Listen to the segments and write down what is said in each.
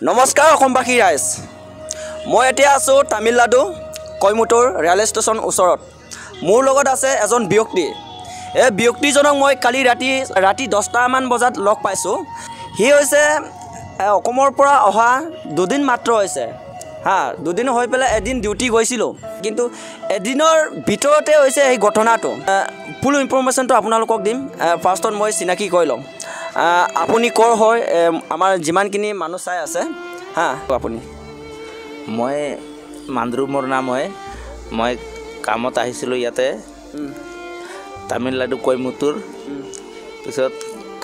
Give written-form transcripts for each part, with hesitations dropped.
নমস্কাৰ অসমবাসী ৰাইজ মই এতিয়া আছো তামিলনাডু কইমুটুৰ ৰেল ষ্টেচন ওচৰত মোৰ লগত আছে এজন ব্যক্তি এই ব্যক্তিজনক মই কালি ৰাতি 10টা মান বজাত লগ পাইছো হি হৈছে অসমৰ পৰা অহা দুদিন মাত্ৰ হৈছে দুদিন হৈ পেলাই এদিন ডিউটি গৈছিল কিন্তু এদিনৰ ভিতৰতে হৈছে এই ঘটনাটো ফুল ইনফৰমেশনটো আপোনালোকক দিম ফাৰ্ষ্টত মই চিনাকি কৰি লম আপুনি কৰ হয় আমাৰ যিমানখিনি মানুহ চাই আছে আপুনি মই মান্দ্ৰু মোৰ নাম হয় মই কামত আহিছিলো ইয়াতে তামিলনাডু কইমুটুৰ পিছত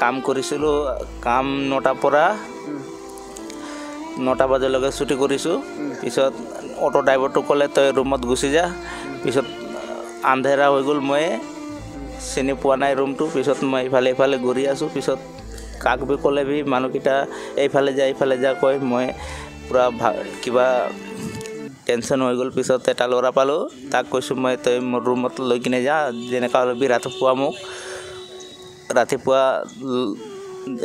কাম কৰিছিলো কাম 9টা পৰা 9টা বজালৈকে ছুটি কৰিছো পিছত অটো ড্ৰাইভাৰটো ক'লে তই ৰুমত গুচি যা পিছত আন্ধাৰা হৈ গ'ল মই চিনি পোৱা নাই ৰুমটো পিছত মই ইফালে ঘূৰি আছো পিছত কাকবি ক'লে বি মানুহকিটা এইফালে যা কয় মই পুৰা কিবা টেনশ্যন হৈ গ'ল পিছত এটা ল'ৰা পালোঁ তাক কৈছোঁ মই তই মোৰ ৰুমত লৈ কিনে যা যেনেকুৱা হ'লেবি ৰাতিপুৱা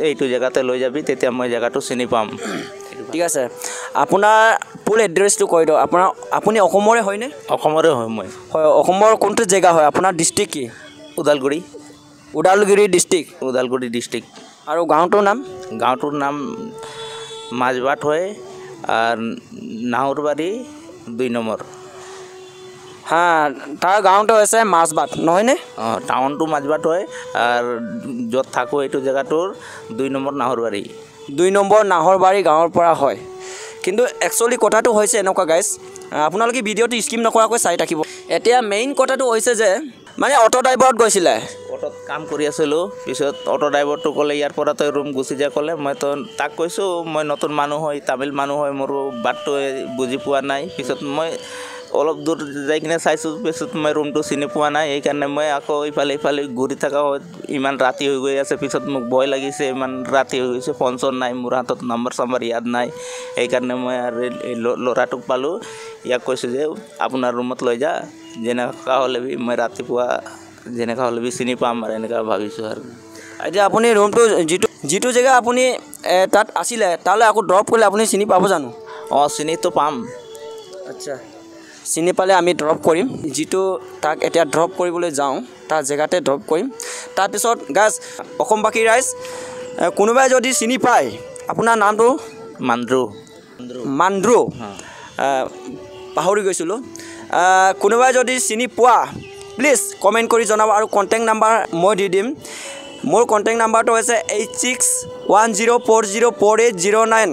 এইটো জেগাতে লৈ যাবি তেতিয়া মই জেগাটো চিনি পাম ঠিক আছে আপোনাৰ ফুল এড্ৰেছটো কৈ দিয়ক আপুনি অসমৰে হয়নে অসমৰে হয় মই হয় অসমৰ কোনটো জেগা হয় আপোনাৰ ডিষ্ট্ৰিক্ট কি ওদালগুৰি ডিষ্ট্ৰিক্ট আৰু গাঁওটোৰ নাম মাজবাট হয় আৰু নাহৰবাৰী 2 নম্বৰ তাৰ গাঁওটো হৈছে মাজবাট নহয়নে টাউনটো মাজবাট হয় আৰু য'ত থাকোঁ এইটো জেগাটোৰ 2 নম্বৰ নাহৰবাৰী 2 নম্বৰ নাহৰবাৰী গাঁৱৰ পৰা হয় কিন্তু একচুৱেলি কথাটো হৈছে এনেকুৱা গাইজ আপোনালোকে ভিডিঅ'টো স্কিপ নকৰাকৈ চাই থাকিব এতিয়া মেইন কথাটো হৈছে যে মানে অটো ড্ৰাইভাৰত গৈছিলে অটোত কাম কৰি আছিলোঁ পিছত অটো ড্ৰাইভাৰটো ক'লে ইয়াৰ পৰা তই ৰুম গুচি যা ক'লে মই তো তাক কৈছোঁ মই নতুন মানুহ হয় তামিল মানুহ হয় মোৰ বাটটো বুজি পোৱা নাই পিছত মই অলপ দূৰ যাই কিনে চাইছোঁ পিছত মই ৰুমটো চিনি পোৱা নাই সেইকাৰণে মই আকৌ ইফালে ঘূৰি থকা হয় ইমান ৰাতি হৈ গৈ আছে পিছত মোক ভয় লাগিছে ইমান ৰাতি হৈ গৈছে ফোন চোন নাই মোৰ হাতত নম্বৰ ইয়াত নাই সেইকাৰণে মই আৰু ল'ৰাটোক পালোঁ ইয়াক কৈছোঁ যে আপোনাৰ ৰুমত লৈ যা যেনেকুৱা হ'লে মই ৰাতিপুৱা যেনেকুৱা হ'লে চিনি পাম আৰু এনেকুৱা ভাবিছোঁ আৰু এতিয়া আপুনি ৰুমটো যিটো জেগা আপুনি তাত আছিলে তালৈ আকৌ ড্ৰপ কৰিলে আপুনি চিনি পাব জানো চিনিটো পাম আচ্ছা চিনি পালে আমি ড্ৰপ কৰিম যিটো তাক এতিয়া ড্ৰপ কৰিবলৈ যাওঁ তাৰ জেগাতে ড্ৰপ কৰিম তাৰপিছত গাইজ অসমবাসী ৰাইজ কোনোবাই যদি চিনি পায় আপোনাৰ নামটো মান্দ্ৰু পাহৰি গৈছিলোঁ কোনোবাই যদি চিনি পোৱা প্লিজ কমেণ্ট কৰি জনাব আৰু কণ্টেক্ট নাম্বাৰ মই দি দিম মোৰ কণ্টেক্ট নাম্বাৰটো হৈছে 8610404809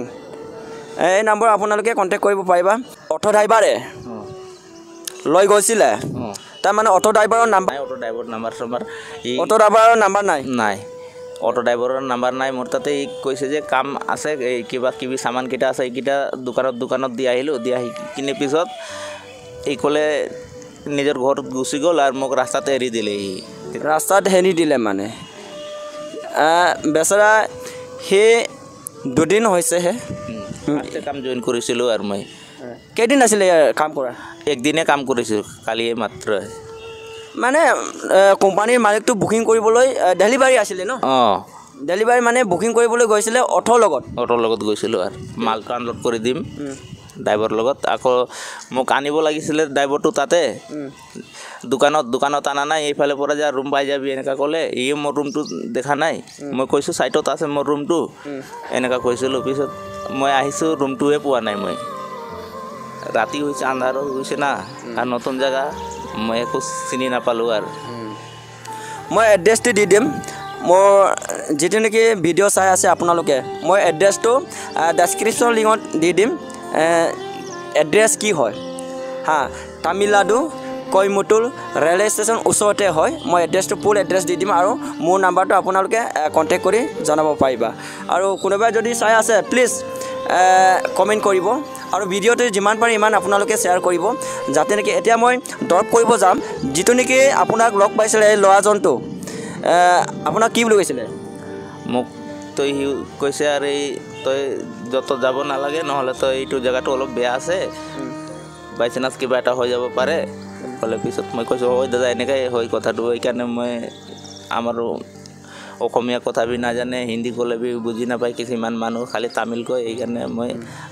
এই নম্বৰ আপোনালোকে কণ্টেক্ট কৰিব পাৰিবা অটো ড্ৰাইভাৰে লৈ গৈছিলে তাৰমানে অটো ড্ৰাইভাৰৰ নাম্বাৰ অটো ড্ৰাইভাৰৰ নাম্বাৰ নাই অটো ড্ৰাইভাৰৰ নাম্বাৰ নাই মোৰ তাতে কৈছে যে কাম আছে এই কিবা সামানকেইটা আছে এইকেইটা দোকানত দি আহিলোঁ দি আহি কিনে পিছত এই ক'লে নিজৰ ঘৰত গুচি গ'ল আৰু মোক ৰাস্তাতে এৰি দিলে মানে বেচাৰা সেই দুদিন হৈছেহে কাম জইন কৰিছিলোঁ আৰু মই কেইদিন আছিলে কাম কৰা একদিনে কাম কৰিছোঁ কালিয়ে মাত্ৰ মানে কোম্পানীৰ মালিকটো বুকিং কৰিবলৈ ডেলিভাৰী আছিলে ন ডেলিভাৰী মানে বুকিং কৰিবলৈ গৈছিলে অটোৰ লগত গৈছিলোঁ আৰু মালটো আনলোড কৰি দিম ড্ৰাইভাৰৰ লগত আকৌ মোক আনিব লাগিছিলে ড্ৰাইভাৰটো তাতে দোকানত অনা নাই এইফালে পৰা যা ৰুম পাই যাবি এনেকুৱা ক'লে মোৰ ৰুমটো দেখা নাই মই কৈছোঁ চাইটত আছে মোৰ ৰুমটো এনেকুৱা কৈছিলোঁ পিছত মই আহিছোঁ ৰুমটোৱে পোৱা নাই মই ৰাতি হৈছে আন্ধাৰ হৈ গৈছে না আৰু নতুন জেগা মই একো চিনি নাপালোঁ আৰু মই এড্ৰেছটো দি দিম মোৰ যিটো নেকি ভিডিঅ' চাই আছে আপোনালোকে মই এড্ৰেছটো ডেছক্ৰিপশ্যন লিংকত দি দিম এড্ৰেছ কি হয় তামিলনাডু কইমুটুৰ ৰেল ষ্টেচন ওচৰতে হয় মই এড্ৰেছটো ফুল এড্ৰেছ দি দিম আৰু মোৰ নাম্বাৰটো আপোনালোকে কণ্টেক্ট কৰি জনাব পাৰিবা আৰু কোনোবাই যদি চাই আছে প্লিজ কমেণ্ট কৰিব আৰু ভিডিঅ'টো যিমান পাৰে ইমান আপোনালোকে শ্বেয়াৰ কৰিব যাতে নেকি এতিয়া মই ড্ৰপ কৰিব যাম যিটো নেকি আপোনাক লগ পাইছিলে এই ল'ৰাজনটো আপোনাক কি বুলি কৈছিলে মোক তই কৈছে আৰু তই য'ত যাব নালাগে নহ'লে তই এইটো জেগাটো অলপ বেয়া আছে বাই চান্স কিবা এটা হৈ যাব পাৰে ক'লে পিছত মই কৈছোঁ হয় দাদা এনেকৈ হয় কথাটো সেইকাৰণে মই আমাৰো অসমীয়া কথা বি নাজানে হিন্দী ক'লে বি বুজি নাপায় কিছুমান মানুহ খালি তামিল কয় এইকাৰণে মই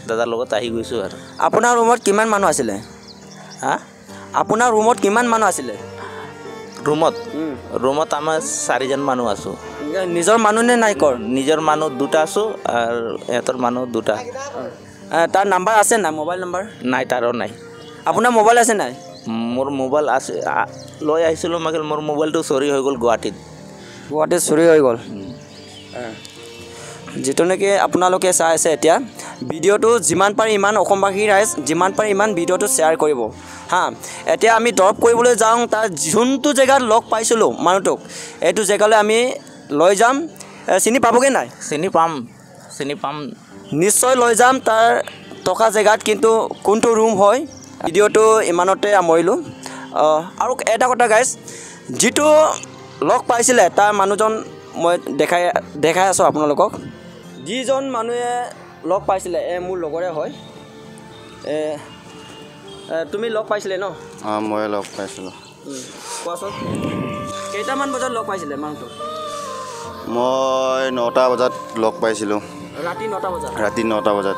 দাদাৰ লগত আহি গৈছোঁ আৰু আপোনাৰ ৰুমত কিমান মানুহ আছিলে হা আপোনাৰ ৰুমত কিমান মানুহ আছিলে ৰুমত আমাৰ 4জন মানুহ আছোঁ নিজৰ মানুহ নে নাই কৰ নিজৰ মানুহ 2টা আছোঁ আৰু ইহঁতৰ মানুহ 2টা তাৰ নাম্বাৰ আছে নাই মোবাইল নাম্বাৰ নাই তাৰো নাই আপোনাৰ মোবাইল আছে নাই মোৰ মোবাইল আছে লৈ আহিছিলোঁ মাকে মোৰ মোবাইলটো চুৰি হৈ গ'ল গুৱাহাটীত চুৰি হৈ গ'ল যিটো নেকি আপোনালোকে চাই আছে এতিয়া ভিডিঅ'টো যিমান পাৰে ইমান অসমবাসী ৰাইজ যিমান পাৰে ইমান ভিডিঅ'টো শ্বেয়াৰ কৰিব হা এতিয়া আমি ড্ৰপ কৰিবলৈ যাওঁ তাৰ যোনটো জেগাত লগ পাইছিলোঁ মানুহটোক এইটো জেগালৈ আমি লৈ যাম চিনি পাবগৈ নাই চিনি পাম নিশ্চয় লৈ যাম তাৰ থকা জেগাত কিন্তু কোনটো ৰুম হয় ভিডিঅ'টো ইমানতে সামৰিলোঁ আৰু এটা কথা গাইজ যিটো লগ পাইছিলে তাৰ মানুহজন মই দেখাই আছোঁ আপোনালোকক যিজন মানুহে লগ পাইছিলে মোৰ লগৰে হয় তুমি লগ পাইছিলে ন মই লগ পাইছিলোঁ কোৱাচোন কেইটামান বজাত লগ পাইছিলে মানুহটো মই 9টা বজাত লগ পাইছিলোঁ ৰাতি 9টা বজাত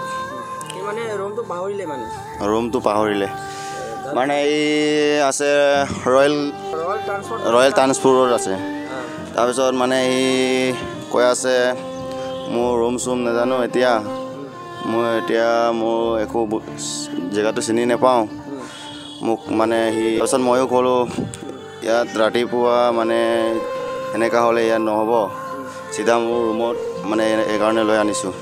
কি মানে ৰুমটো পাহৰিলে মানে এই আছে ৰয়েল ট্ৰান্সপৰ্টত আছে তাৰপিছত মানে সি কৈ আছে মোৰ ৰুম চুম নাজানো এতিয়া মোৰ একো জেগাটো চিনি নাপাওঁ মোক মানে সি তাৰপিছত ময়ো ক'লোঁ ইয়াত ৰাতিপুৱা মানে এনেকুৱা হ'লে ইয়াত নহ'ব চিধা মোৰ ৰুমত মানে এইকাৰণে লৈ আনিছোঁ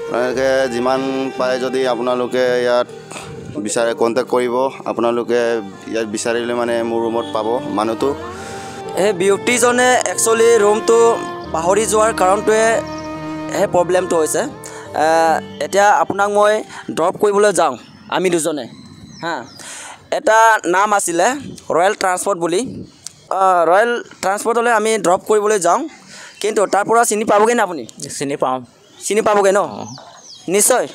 আপোনালোকে যিমান পাৰে যদি আপোনালোকে ইয়াত বিচাৰে কণ্টেক্ট কৰিব আপোনালোকে ইয়াত বিচাৰিলে মানে মোৰ ৰুমত পাব মানুহটো সেই ব্যক্তিজনে একচুৱেলি ৰুমটো পাহৰি যোৱাৰ কাৰণটোৱে সেই প্ৰব্লেমটো হৈছে এতিয়া আপোনাক মই ড্ৰপ কৰিবলৈ যাওঁ আমি দুজনে হা এটা নাম আছিলে ৰয়েল ট্ৰান্সপৰ্ট বুলি ৰয়েল ট্ৰান্সপৰ্টলৈ আমি ড্ৰপ কৰিবলৈ যাওঁ কিন্তু তাৰ পৰা চিনি পাবগৈ না আপুনি চিনি পাবগৈ ন নিশ্চয়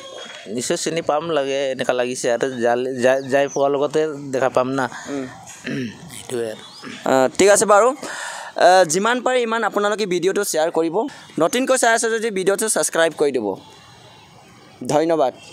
চিনি পাম লাগে এনেকুৱা লাগিছে আৰু যাই পোৱাৰ লগতে দেখা পাম না সেইটোৱে ঠিক আছে বাৰু যিমান পাৰে ইমান আপোনালোকে ভিডিঅ'টো শ্বেয়াৰ কৰিব নতুনকৈ চাই আছে যদি ভিডিঅ'টো ছাবস্ক্ৰাইব কৰি দিব ধন্যবাদ